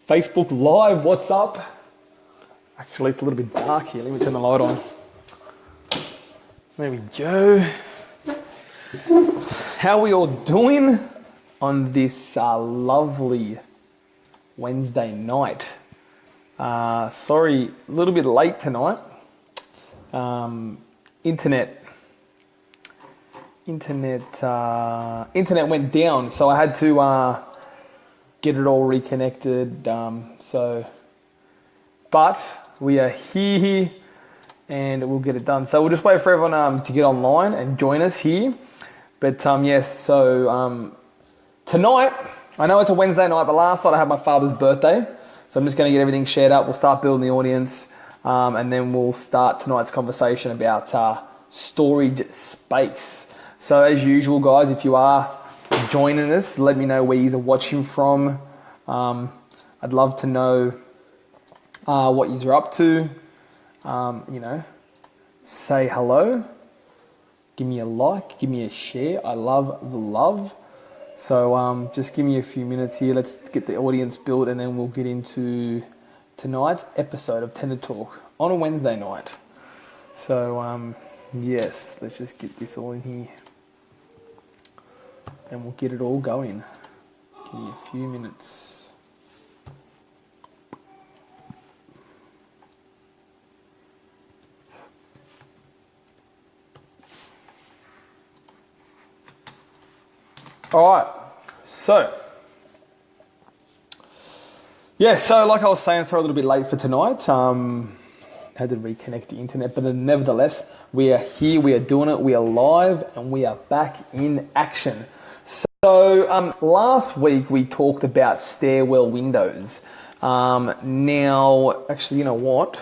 Facebook Live, what's up? Actually, it's a little bit dark here. Let me turn the light on. There we go. How are we all doing on this lovely Wednesday night? Sorry, a little bit late tonight. Internet went down, so I had to get it all reconnected. But we are here and we'll get it done. So we'll just wait for everyone to get online and join us here. But yes, so tonight, I know it's a Wednesday night, but last night I had my father's birthday. So I'm just going to get everything shared up. We'll start building the audience, and then we'll start tonight's conversation about storage space. So as usual, guys, if you are joining us, let me know where you're watching from. I'd love to know what you're up to. Say hello. Give me a like. Give me a share. I love the love. So just give me a few minutes here. Let's get the audience built, and then we'll get into tonight's episode of Tender Talk on a Wednesday night. So yes, let's just get this all in here, and we'll get it all going. Give me a few minutes. All right, so like I was saying, sorry a little bit late for tonight. Had to reconnect the internet, but nevertheless, we are here, we are doing it, we are live, and we are back in action. So last week we talked about stairwell windows. Now, actually, you know what?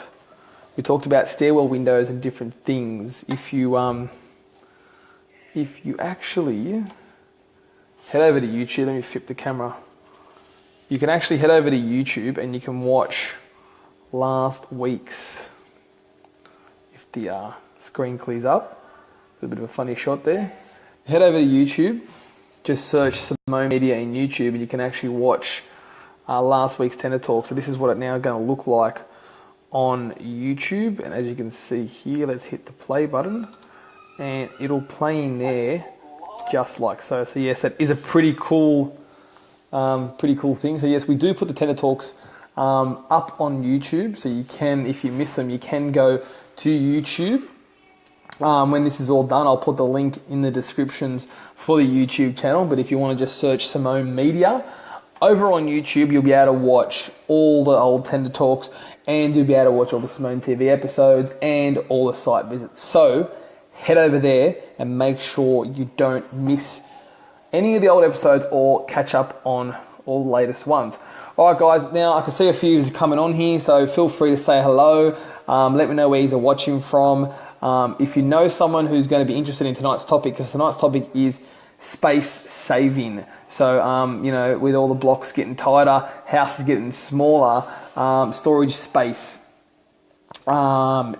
We talked about stairwell windows and different things. If you actually head over to YouTube, let me flip the camera. You can actually head over to YouTube and you can watch last week's, if the screen clears up. A bit of a funny shot there. Head over to YouTube, just search Simone Media in YouTube, and you can actually watch last week's Tender Talk. So this is what it now going to look like on YouTube. And as you can see here, let's hit the play button and it'll play in there just like so. So yes, that is a pretty cool thing. So yes, we do put the Tender Talks up on YouTube. So you can, if you miss them, you can go to YouTube. When this is all done, I'll put the link in the descriptions for the YouTube channel. But if you want to just search Simone Media over on YouTube, you'll be able to watch all the old Tender Talks, and you'll be able to watch all the Simone TV episodes and all the site visits. So head over there and make sure you don't miss any of the old episodes or catch up on all the latest ones. All right, guys, now I can see a few coming on here, so feel free to say hello. Let me know where you're watching from. If you know someone who's going to be interested in tonight's topic, because tonight's topic is space saving. So, with all the blocks getting tighter, houses getting smaller, storage space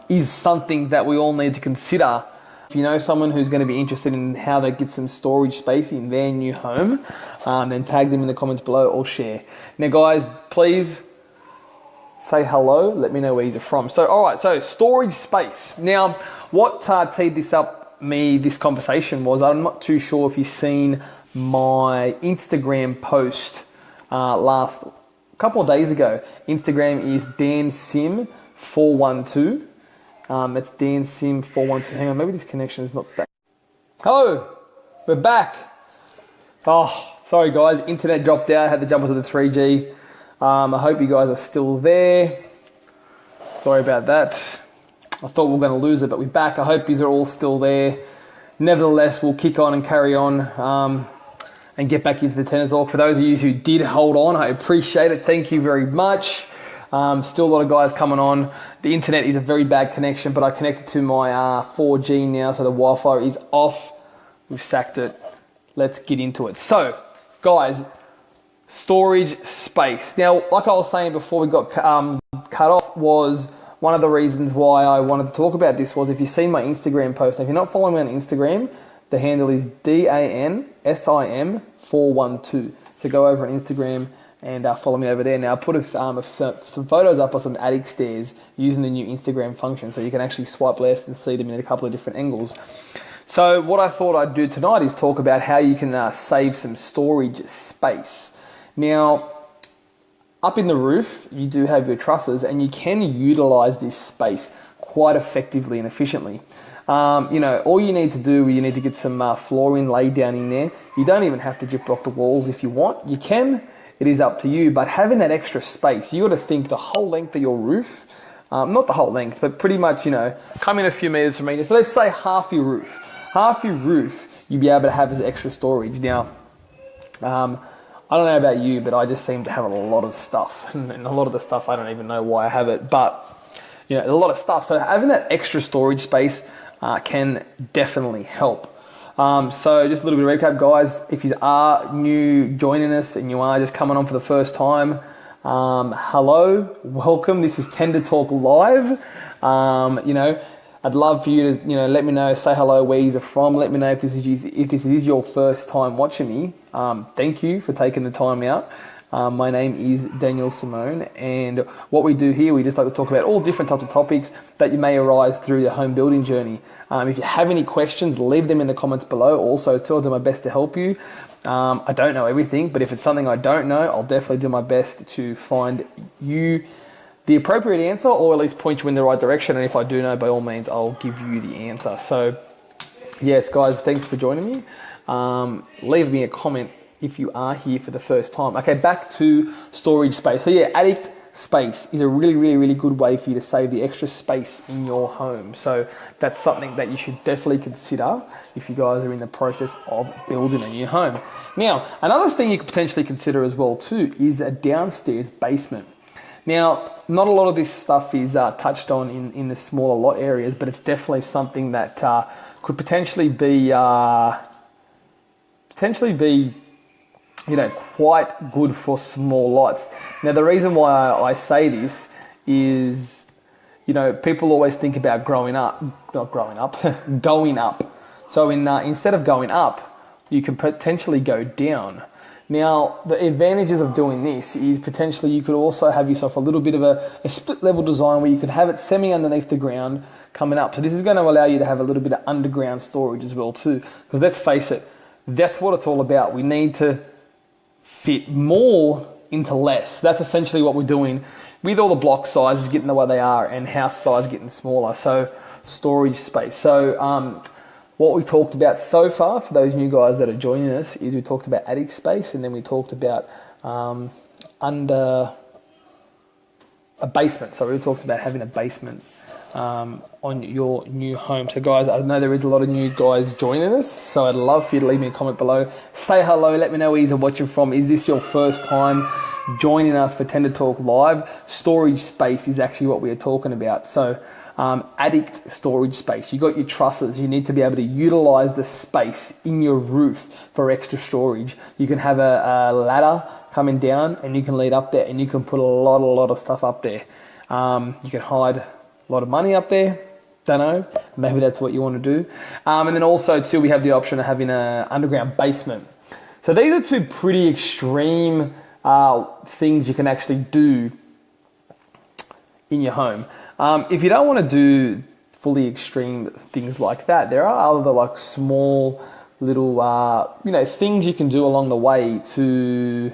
is something that we all need to consider. If you know someone who's going to be interested in how they get some storage space in their new home, then tag them in the comments below or share. Now, guys, please say hello. Let me know where you're from. So, all right, so storage space. Now, what teed this conversation was, I'm not too sure if you've seen my Instagram post last couple of days ago. Instagram is DanSim412. That's DanSim412. Hang on, maybe this connection is not that. Hello, we're back. Oh, sorry guys, internet dropped out. I had to jump onto the 3G. I hope you guys are still there. Sorry about that. I thought we were going to lose it, but we're back. I hope you are all still there. Nevertheless, we'll kick on and carry on and get back into the Tender Talk. For those of you who did hold on, I appreciate it. Thank you very much. Still a lot of guys coming on. The internet is a very bad connection, but I connected to my 4G now, so the Wi-Fi is off. We've sacked it. Let's get into it. So, guys, storage space. Now, like I was saying before we got cut off, was one of the reasons why I wanted to talk about this was if you've seen my Instagram post. Now, if you're not following me on Instagram, the handle is DANSIM412. So go over on Instagram and follow me over there. Now, I put some photos up of some attic stairs using the new Instagram function, so you can actually swipe left and see them in a couple of different angles. So what I thought I'd do tonight is talk about how you can save some storage space. Now, up in the roof, you do have your trusses, and you can utilize this space quite effectively and efficiently. All you need to do, you need to get some flooring laid down in there. You don't even have to gyprock the walls if you want. You can, it is up to you, but having that extra space, you got to think the whole length of your roof, not the whole length, but pretty much, come in a few meters from me. So let's say half your roof. Half your roof, you'll be able to have as extra storage. Now, I don't know about you, but I just seem to have a lot of stuff. And a lot of the stuff, I don't even know why I have it, but, there's a lot of stuff. So having that extra storage space can definitely help. So just a little bit of recap, guys. If you are new joining us and you are just coming on for the first time, hello, welcome. This is Tend to Talk Live. I'd love for you to, let me know, say hello, where you're from. Let me know if this is your first time watching me. Thank you for taking the time out. My name is Daniel Simone, and what we do here, we just like to talk about all different types of topics that you may arise through the home building journey. If you have any questions, leave them in the comments below. Also, tell them my best to help you. I don't know everything, but if it's something I don't know, I'll definitely do my best to find you the appropriate answer, or at least point you in the right direction. And if I do know, by all means, I'll give you the answer. So, yes, guys, thanks for joining me. Leave me a comment if you are here for the first time. Okay, back to storage space. So yeah, attic space is a really, really, really good way for you to save the extra space in your home. So that's something that you should definitely consider if you guys are in the process of building a new home. Now, another thing you could potentially consider as well too is a downstairs basement. Now, not a lot of this stuff is touched on in the smaller lot areas, but it's definitely something that could potentially be quite good for small lots. Now, the reason why I say this is, people always think about going up. So instead of going up, you can potentially go down. Now, the advantages of doing this is potentially you could also have yourself a little bit of a split level design where you could have it semi underneath the ground coming up. So this is going to allow you to have a little bit of underground storage as well too. Because let's face it, that's what it's all about. We need to fit more into less. That's essentially what we're doing with all the block sizes getting the way they are and house size getting smaller. So storage space. So what we talked about so far, for those new guys that are joining us, is we talked about attic space, and then we talked about under a basement. So we talked about having a basement on your new home. So guys, I know there is a lot of new guys joining us, so I'd love for you to leave me a comment below. Say hello, let me know where you're watching from. Is this your first time joining us for Tend to Talk Live? Storage space is actually what we are talking about. So attic storage space. You got your trusses. You need to be able to utilize the space in your roof for extra storage. You can have a ladder coming down, and you can lead up there, and you can put a lot of stuff up there. You can hide a lot of money up there. Don't know. Maybe that's what you want to do. And then also too, we have the option of having an underground basement. So these are two pretty extreme things you can actually do in your home. If you don't want to do fully extreme things like that, there are other like small little things you can do along the way to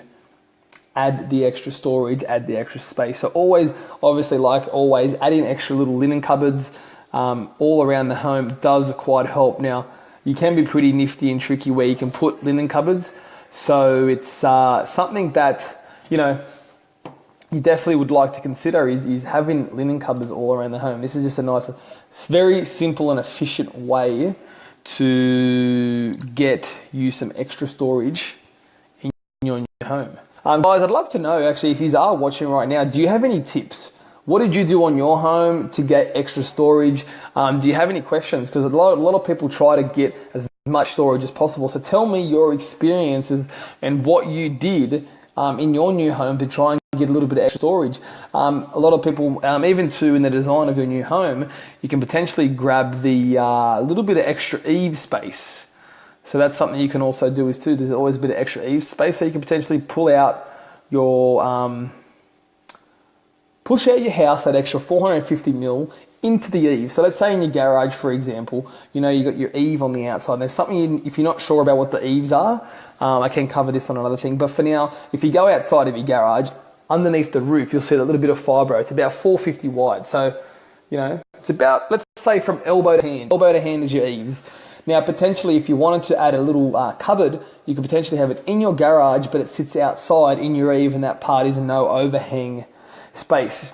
add the extra storage, add the extra space. So always, obviously, like always, adding extra little linen cupboards all around the home does quite help. Now, you can be pretty nifty and tricky where you can put linen cupboards. So it's something that, you definitely would like to consider is having linen cupboards all around the home. This is just a nice, very simple and efficient way to get you some extra storage in your new home. Guys, I'd love to know, actually, if you are watching right now, do you have any tips? What did you do on your home to get extra storage? Do you have any questions? Because a lot of people try to get as much storage as possible. So tell me your experiences and what you did in your new home to try and get a little bit of extra storage. A lot of people, even too in the design of your new home, you can potentially grab the little bit of extra eave space. So that's something you can also do is too. There's always a bit of extra eave space, so you can potentially pull out push out your house that extra 450 mil into the eave. So let's say in your garage, for example, you got your eave on the outside. There's something, if you're not sure about what the eaves are, I can cover this on another thing. But for now, if you go outside of your garage, underneath the roof, you'll see that little bit of fibro. It's about 450 wide. So, it's about, let's say from elbow to hand. Elbow to hand is your eaves. Now, potentially, if you wanted to add a little cupboard, you could potentially have it in your garage, but it sits outside in your eave, and that part is no overhang space.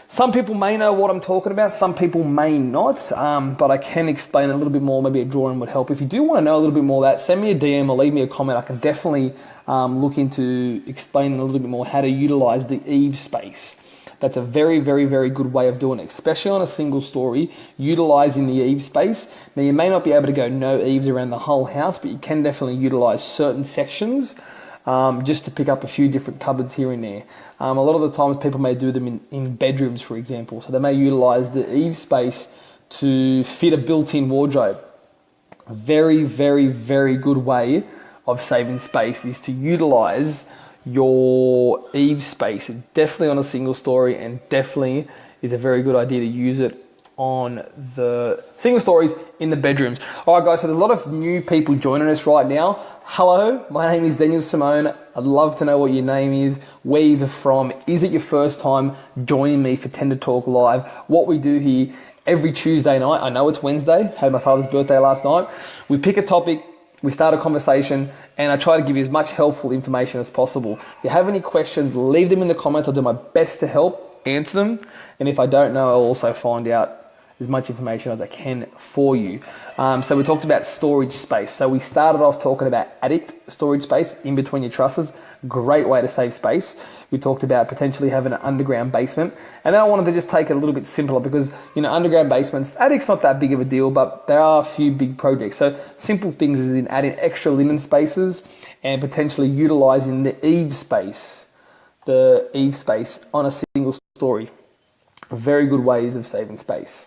Some people may know what I'm talking about, some people may not, but I can explain a little bit more. Maybe a drawing would help. If you do want to know a little bit more of that, send me a DM or leave me a comment. I can definitely look into explaining a little bit more how to utilize the eave space. That's a very, very, very good way of doing it, especially on a single story, utilizing the eave space. Now, you may not be able to go no eaves around the whole house, but you can definitely utilize certain sections just to pick up a few different cupboards here and there. A lot of the times people may do them in bedrooms, for example. So they may utilize the eave space to fit a built-in wardrobe. A very, very, very good way of saving space is to utilize your eave space. It's definitely on a single story, and definitely is a very good idea to use it on the single stories in the bedrooms. All right, guys, so there's a lot of new people joining us right now. Hello, my name is Daniel Simone. I'd love to know what your name is, where you're from. Is it your first time joining me for Tender Talk Live? What we do here every Tuesday night, I know it's Wednesday, had my father's birthday last night. We pick a topic, we start a conversation, and I try to give you as much helpful information as possible. If you have any questions, leave them in the comments. I'll do my best to help answer them. And if I don't know, I'll also find out as much information as I can for you. So we talked about storage space. So we started off talking about attic storage space in between your trusses. Great way to save space. We talked about potentially having an underground basement. And then I wanted to just take it a little bit simpler because, underground basements, attic's not that big of a deal, but there are a few big projects. So simple things is in adding extra linen spaces and potentially utilizing the eave space on a single story. Very good ways of saving space.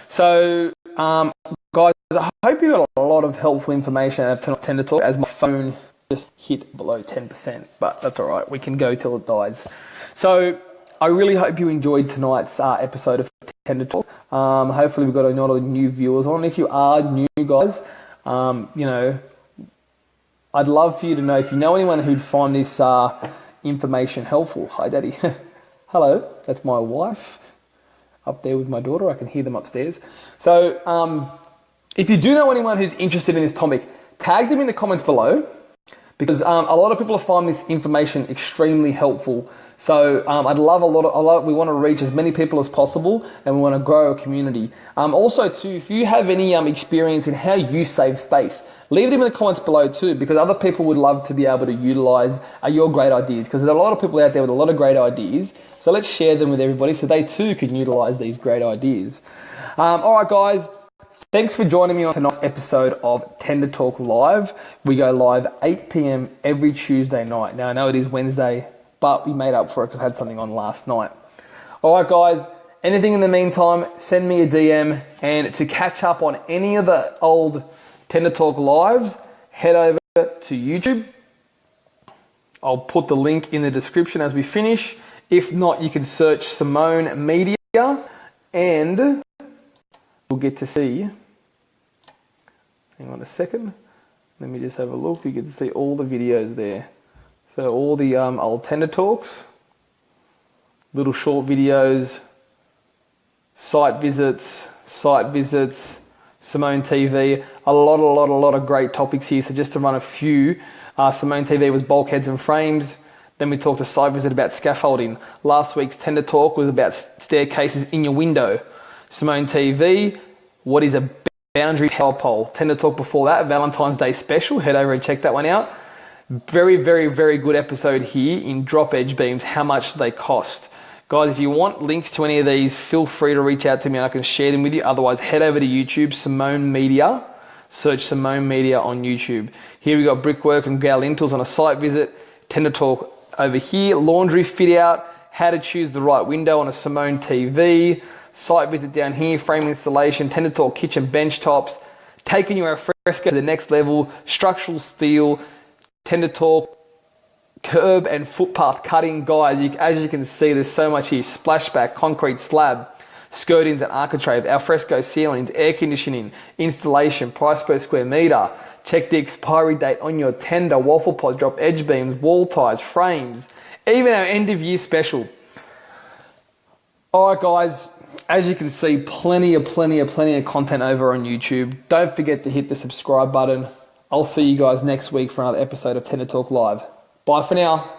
So, guys, I hope you got a lot of helpful information out of Tender Talk, as my phone just hit below 10%, but that's all right. We can go till it dies. So, I really hope you enjoyed tonight's episode of Tender Talk. Hopefully, we've got a lot of new viewers on. If you are new, guys, I'd love for you to know if you know anyone who'd find this information helpful. Hi, Daddy. Hello, that's my wife. Up there with my daughter, I can hear them upstairs. So if you do know anyone who's interested in this topic, tag them in the comments below, because a lot of people find this information extremely helpful. So I'd love we want to reach as many people as possible, and we want to grow a community. Also too, if you have any experience in how you save space, leave them in the comments below too, because other people would love to be able to utilize your great ideas, because there are a lot of people out there with a lot of great ideas. So let's share them with everybody so they too can utilize these great ideas. All right, guys. Thanks for joining me on tonight's episode of Tender Talk Live. We go live 8 p.m. every Tuesday night. Now, I know it is Wednesday, but we made up for it because I had something on last night. All right, guys. Anything in the meantime, send me a DM. And to catch up on any of the old Tender Talk Lives, head over to YouTube. I'll put the link in the description as we finish. If not, you can search Simone Media and you'll get to see, hang on a second, let me just have a look. You get to see all the videos there. So all the old Tender Talks, little short videos, site visits, Simone TV, a lot of great topics here. So just to run a few, Simone TV was bulkheads and frames. Then we talked to site visit about scaffolding. Last week's Tender Talk was about staircases in your window. Simone TV, what is a boundary power pole? Tender Talk before that, Valentine's Day special. Head over and check that one out. Very, very, very good episode here in drop edge beams, how much they cost. Guys, if you want links to any of these, feel free to reach out to me and I can share them with you. Otherwise, head over to YouTube, Simone Media. Search Simone Media on YouTube. Here we got brickwork and grout lintels on a site visit. Tender Talk over here, laundry fit out, how to choose the right window on a Simone TV, site visit down here, frame installation, Tender Talk kitchen bench tops, taking your fresco to the next level, structural steel, Tender Talk curb and footpath cutting. Guys, as you can see, there's so much here. Splashback, concrete slab, skirtings and architrave, alfresco ceilings, air conditioning, installation, price per square metre. Check the expiry date on your tender, waffle pod drop, edge beams, wall ties, frames, even our end of year special. Alright guys, as you can see, plenty of content over on YouTube. Don't forget to hit the subscribe button. I'll see you guys next week for another episode of Tender Talk Live. Bye for now.